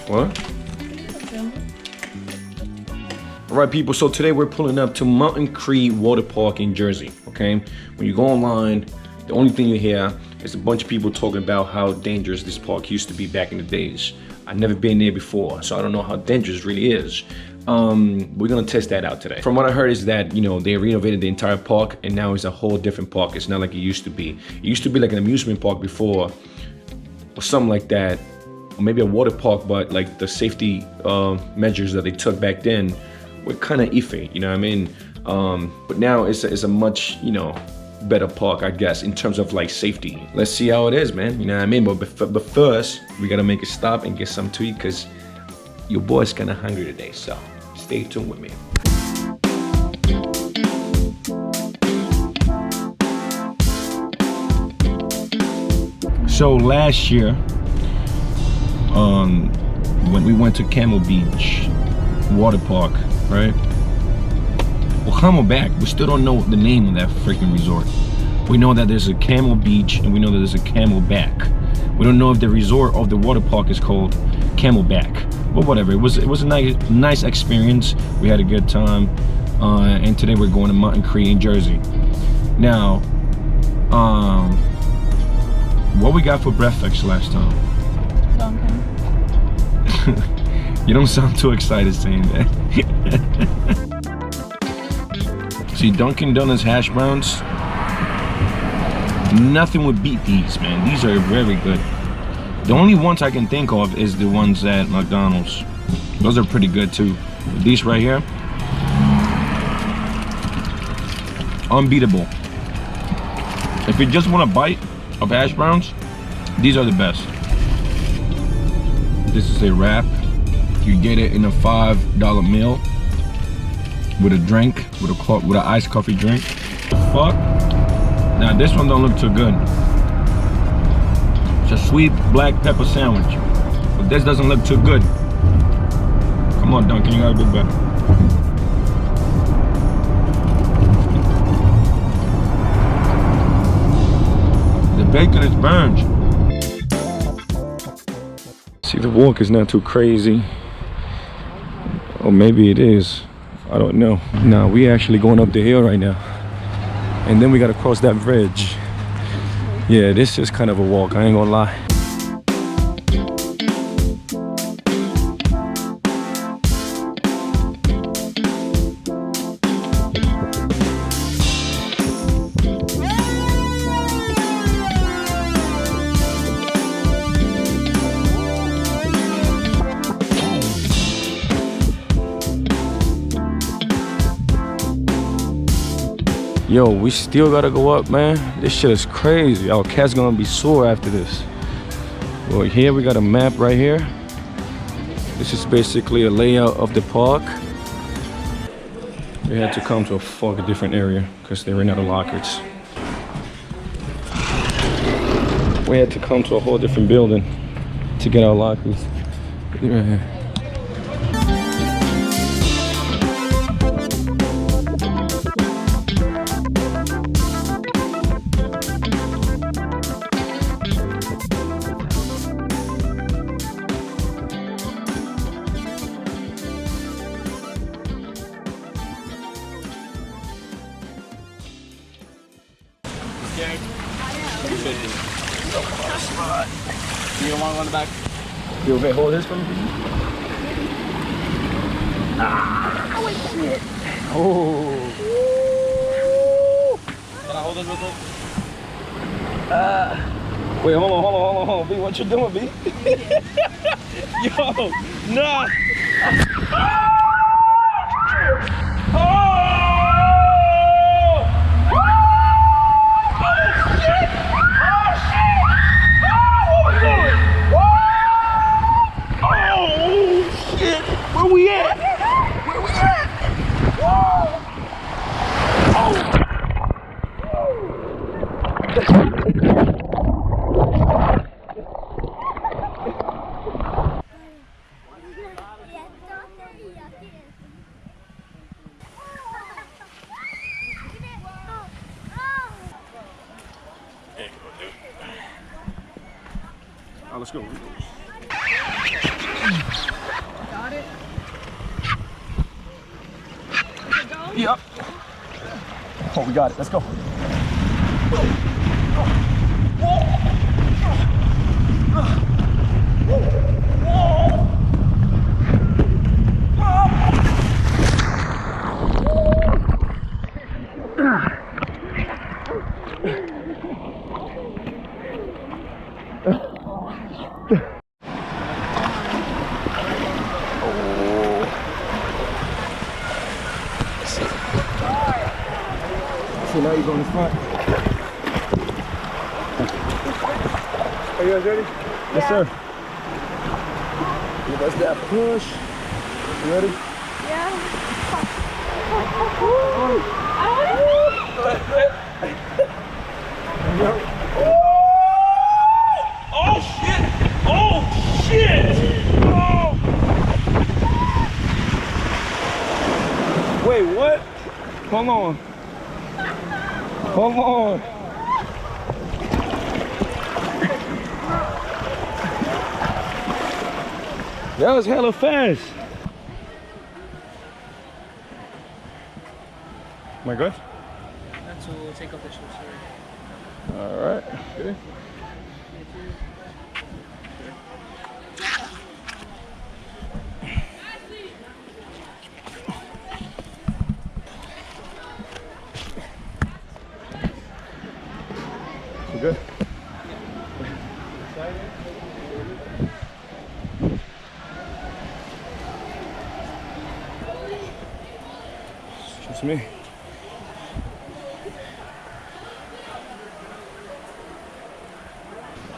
What? Alright people, so today we're pulling up to Mountain Creek Water Park in Jersey, okay? When you go online, the only thing you hear is a bunch of people talking about how dangerous this park used to be back in the days. I've never been there before, so I don't know how dangerous it really is. We're gonna test that out today. From what I heard is that, you know, they renovated the entire park and now it's a whole different park. It's not like it used to be. It used to be like an amusement park before or something like that. Or maybe a water park, but like the safety measures that they took back then were kind of iffy, you know what I mean? But now it's a much, you know, better park, I guess, in terms of like safety. Let's see how it is, man, you know what I mean? But first, we gotta make a stop and get something to eat because your boy's kind of hungry today, so stay tuned with me. So last year, when we went to Camel Beach Water Park, right? Well, Camelback, we still don't know the name of that freaking resort. We know that there's a Camel Beach and we know that there's a Camelback. We don't know if the resort of the water park is called Camelback, but whatever. It was a nice experience. We had a good time, and today we're going to Mountain Creek in Jersey. Now, what we got for breakfast last time? Dunkin'. You don't sound too excited saying that. See, Dunkin' Donuts hash browns, nothing would beat these, man. These are very good. The only ones I can think of is the ones at McDonald's. Those are pretty good too. These right here, unbeatable. If you just want a bite of hash browns, these are the best. This is a wrap. You get it in a $5 meal with a drink, with an iced coffee drink. Fuck. Now this one don't look too good. It's a sweet black pepper sandwich, but this doesn't look too good. Come on, Dunkin', you gotta do better. The bacon is burned. See, the walk is not too crazy. Or maybe it is. I don't know. Nah, we actually going up the hill right now. And then we gotta cross that bridge. Yeah, this is kind of a walk, I ain't gonna lie. Yo, we still gotta go up, man. This shit is crazy. Our cat's gonna be sore after this. Well, here we got a map right here. This is basically a layout of the park. We had to come to a fucking different area because they ran out of lockers. We had to come to a whole different building to get our lockers. Right here. You don't want to go in the back? You okay, hold this for me? Ah, oh shit. Oh. Can I hold this real quick? Wait, hold on, B, what you doing, B? Yo, nah. Where we at? Where we at? Whoa! Oh! Let's go. Got it? Yep. Oh, we got it. Let's go. So now you go in the front. Are you guys ready? Yeah. Yes, sir. Give us that push. You ready? Yeah. Oh shit! Oh shit! Oh. Wait, what? Hold on. Hold on. That was hella fast. Am I good? That's what we'll take off the shoes. All right. Good. You good? Excuse me.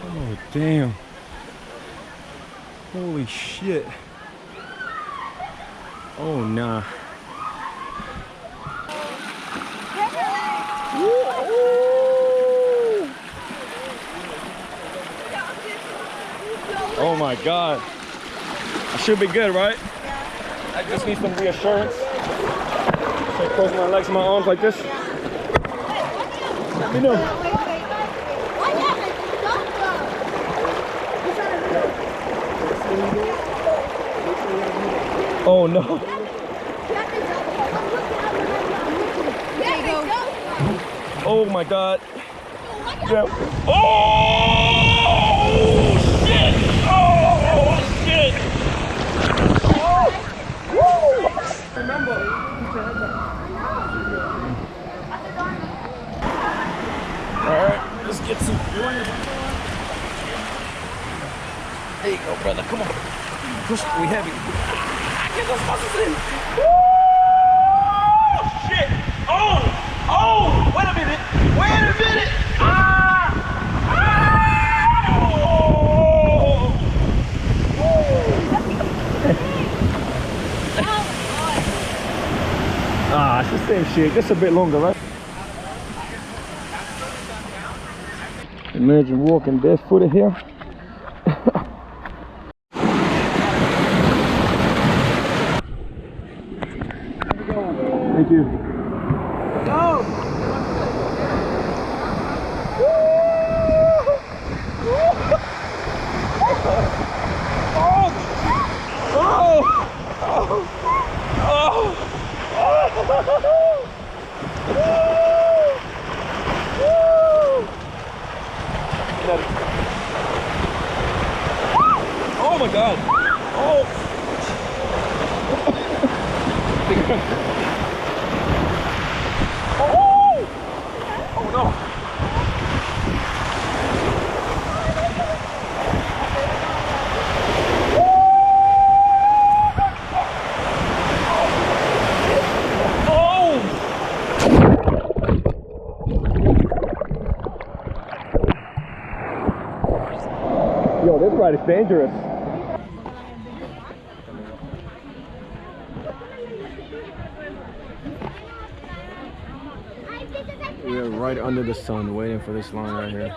Oh, damn. Holy shit. Oh, nah. Oh my God. I should be good, right? I just need some reassurance. So I cross my legs and my arms like this. Let me know. Oh no. Oh my God. Yeah. Oh shit! Oh shit! Oh! Woo! Remember. All right, let's get some. There you go, brother. Come on. Push. We heavy. Get those muscles in. Oh shit! Oh! Oh! Wait a minute! Wait a minute! It's the same shit, just a bit longer, right? Imagine walking barefooted here. Thank you. Go! Oh my God! Oh! Oh no! Yo, this ride is dangerous. We are right under the sun waiting for this line right here.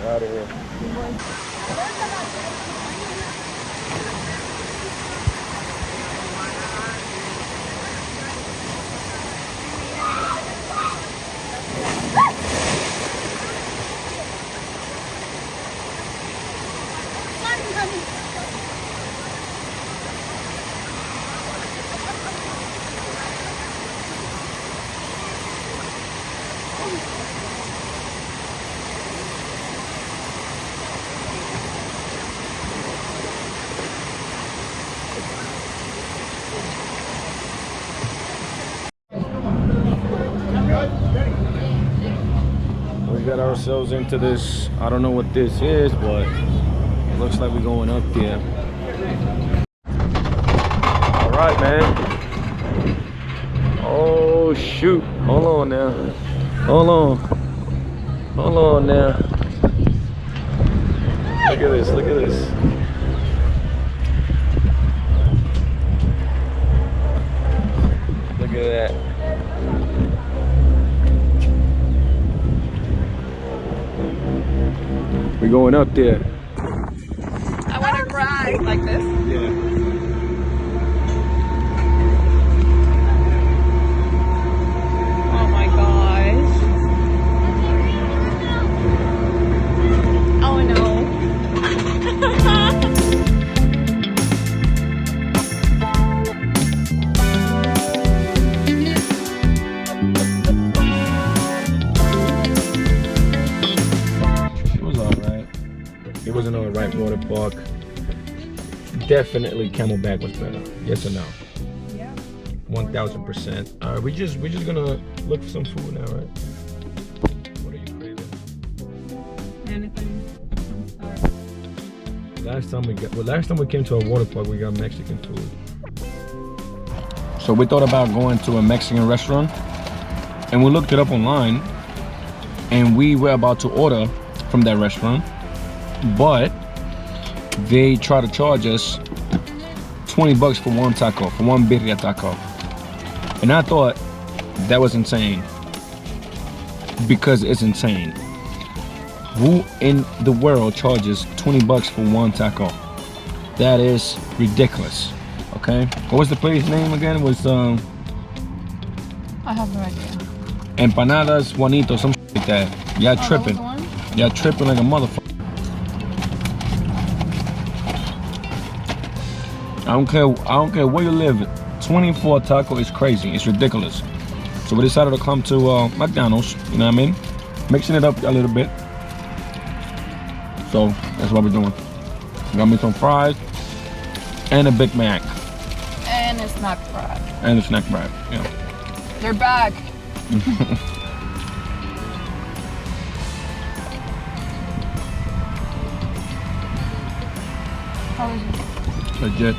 Out of here. We got ourselves into this. I don't know what this is, but it looks like we're going up there. All right, man. Oh shoot! Hold on now. Hold on. Hold on now. Look at this. Look at this. Look at that. We're going up there. I want to cry like this. Yeah. Oh my gosh. Oh no. It wasn't on the right water park. Definitely Camelback was better. Yes or no? Yeah. 1000%. Alright, we're just gonna look for some food now, right? What are you craving? Anything. Last time we came to a water park, we got Mexican food. So we thought about going to a Mexican restaurant, and we looked it up online, and we were about to order from that restaurant, but they try to charge us $20 for one taco, for one birria taco. And I thought that was insane, because it's insane. Who in the world charges $20 for one taco? That is ridiculous. Okay, what was the place name again? It was I have no idea. Empanadas Juanito, something like that. Y'all tripping. Y'all tripping like a motherfucker. I don't care where you live. 24 taco is crazy. It's ridiculous. So we decided to come to McDonald's. You know what I mean? Mixing it up a little bit. So that's what we're doing. Got me some fries and a Big Mac. And a snack wrap. And a snack wrap. Yeah. They're back. How is it? Legit.